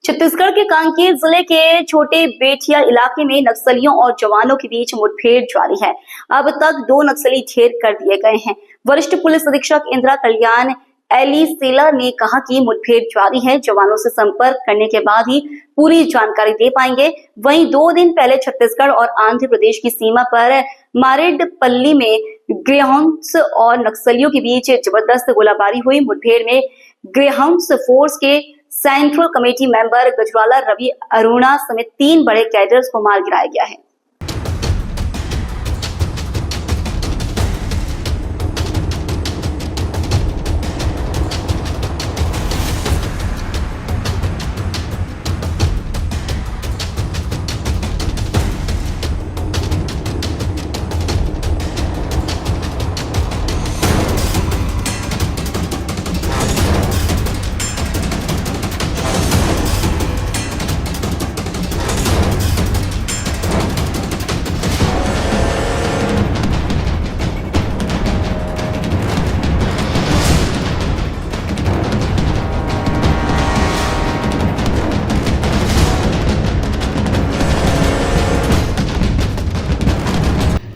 छत्तीसगढ़ के कांकेर जिले के छोटे बेटिया इलाके में नक्सलियों और जवानों के बीच मुठभेड़ जारी है। अब तक 2 नक्सली ढेर कर दिए गए हैं। वरिष्ठ पुलिस अधीक्षक इंदिरा कल्याण एलिसेला ने कहा कि मुठभेड़ जारी है, जवानों से संपर्क करने के बाद ही पूरी जानकारी दे पाएंगे। वहीं 2 दिन पहले छत्तीसगढ़ और आंध्र प्रदेश की सीमा पर मारेडपल्ली में ग्रेहाउंड्स और नक्सलियों के बीच जबरदस्त गोलाबारी हुई। मुठभेड़ में ग्रेहाउंड्स फोर्स के central committee member Gajwala Ravi Aruna समेत 3 बड़े कैडर्स को मार गिराया गया है।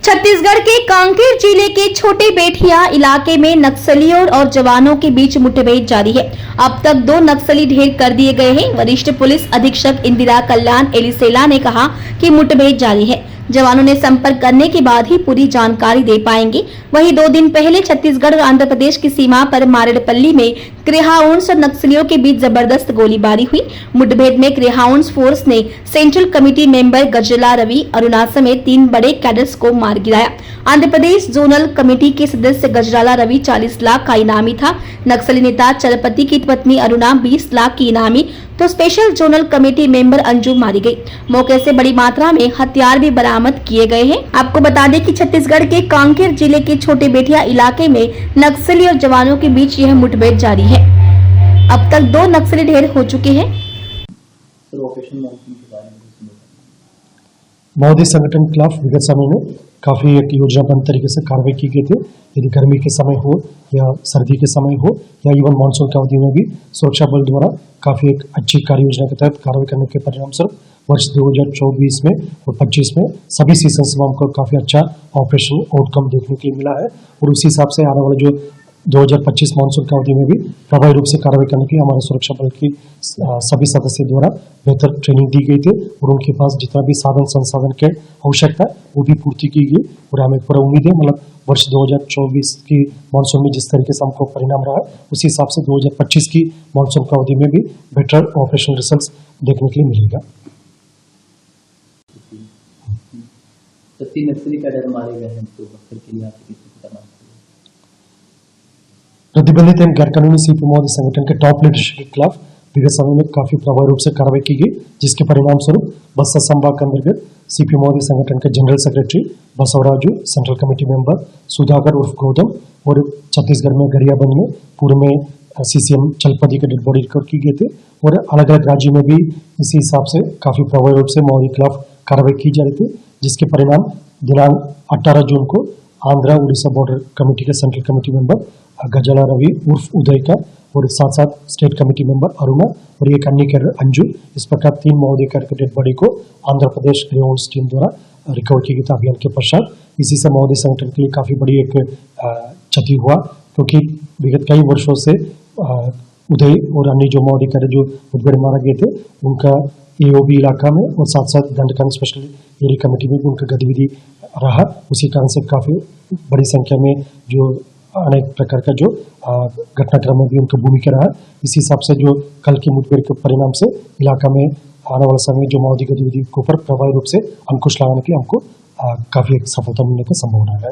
छत्तीसगढ़ के कांकेर जिले के छोटे बेटिया इलाके में नक्सलियों और जवानों के बीच मुठभेड़ जारी है। अब तक 2 नक्सली ढेर कर दिए गए हैं। वरिष्ठ पुलिस अधीक्षक इंदिरा कल्याण एलिसेला ने कहा कि मुठभेड़ जारी है, जवानों ने संपर्क करने के बाद ही पूरी जानकारी दे पाएंगे। वहीं 2 दिन पहले छत्तीसगढ़ और आंध्र प्रदेश की सीमा पर मारेडपल्ली में ग्रेहाउंड्स और नक्सलियों के बीच जबरदस्त गोलीबारी हुई। मुठभेड़ में ग्रेहाउंड्स फोर्स ने सेंट्रल कमेटी मेंबर गजला रवि अरुणा समेत 3 बड़े कैडर्स को मार गिराया। आंध्र प्रदेश जोनल कमेटी के सदस्य गजराला रवि 40 लाख का इनामी था। नक्सली नेता चलपति की पत्नी अरुणा 20 लाख की इनामी तो special zonal committee member Anju मारी गई। मौके से बड़ी मात्रा में हथियार भी बरामद किए गए हैं। आपको बता दें कि छत्तीसगढ़ के कांकेर जिले के छोटे बेटिया इलाके में नक्सली और जवानों के बीच यह मुठभेड़ जारी है। अब तक 2 नक्सली ढेर हो चुके हैं। माओवादी संगठन के खिलाफ विगत समय में काफी एक योजनाबद्ध तरीके से कार्रवाई की गई थी। यदि गर्मी के समय हो या सर्दी के समय हो या इवन मानसून की अवधि में भी सुरक्षा बल द्वारा काफी एक अच्छी कार्य योजना के तहत कार्रवाई करने के परिणाम स्वरूप वर्ष 2024 में और 25 में सभी सीजन में हमको काफी अच्छा ऑपरेशन आउटकम देखने के लिए मिला है। और उसी हिसाब से आने वाले जो 2025 मानसून की अवधि में भी प्रभावी रूप से कार्रवाई करने के लिए हमारे सुरक्षा बल की सभी सदस्यों द्वारा बेहतर ट्रेनिंग दी गई थी और उनके पास जितना भी साधन संसाधन की आवश्यकता है वो भी पूर्ति की गई। और हमें पूरा उम्मीद है मतलब वर्ष 2024 की मानसून में जिस तरीके से हमको परिणाम रहा है उसी हिसाब से 2025 की मानसून की अवधि में भी बेटर ऑपरेशनल रिजल्ट देखने के लिए मिलेगा। 3 नक्सली कैडर मारे गए हैं, तो बख्तर के लिए आपसे किसी को करना प्रतिबंधित एवं गैरकानूनी सीपी माओवादी संगठन के टॉप लीडरशिप के खिलाफ विगत समय में काफी प्रभावी रूप से कार्रवाई की गई, जिसके परिणाम स्वरूप बस्तर संभाग के अंतर्गत सीपी माओवादी संगठन के general secretary Basavaraju, central committee member Sudhakar उर्फ गौतम और छत्तीसगढ़ में गरियाबंद में पूर्व में सीसीएम चलपति के डेड बॉडी रिकवर की गए थे। और अलग अलग राज्यों में भी इसी हिसाब से काफी प्रभावी रूप से माओवादी के खिलाफ कार्रवाई की जा रही थी, जिसके परिणाम दिनांक 18 जून को आंध्र उड़ीसा बॉर्डर कमेटी के सेंट्रल कमेटी मेंबर गजला रवि उर्फ उदय का और साथ साथ स्टेट कमेटी मेंबर अरुणा और एक अन्य कैडर अंजू, इस प्रकार 3 माओवादी कैडर के डेड बॉडी को आंध्र प्रदेश ग्रेहाउंड्स टीम द्वारा रिकवर की गई था। अभियान के पश्चात इसी से माओवादी संगठन के लिए काफी बड़ी एक क्षति हुआ, क्योंकि विगत कई वर्षों से उदय और अन्य जो माओवादी कैडर जो मुठभेड़ मारे गए थे उनका एओबी इलाका में और साथ साथ दंडकांड स्पेशल एरिया कमेटी में भी उनका गतिविधि रहा। उसी कारण से काफी बड़ी संख्या में जो अनेक प्रकार का जो घटनाक्रम में भी उनका भूमिका रहा। इसी हिसाब से जो कल की मुठभेड़ के परिणाम से इलाका में आने वाले समय जो माओवादी गतिविधि के ऊपर प्रभावी रूप से अंकुश लगाने के लिए हमको काफी सफलता मिलने की संभावना है।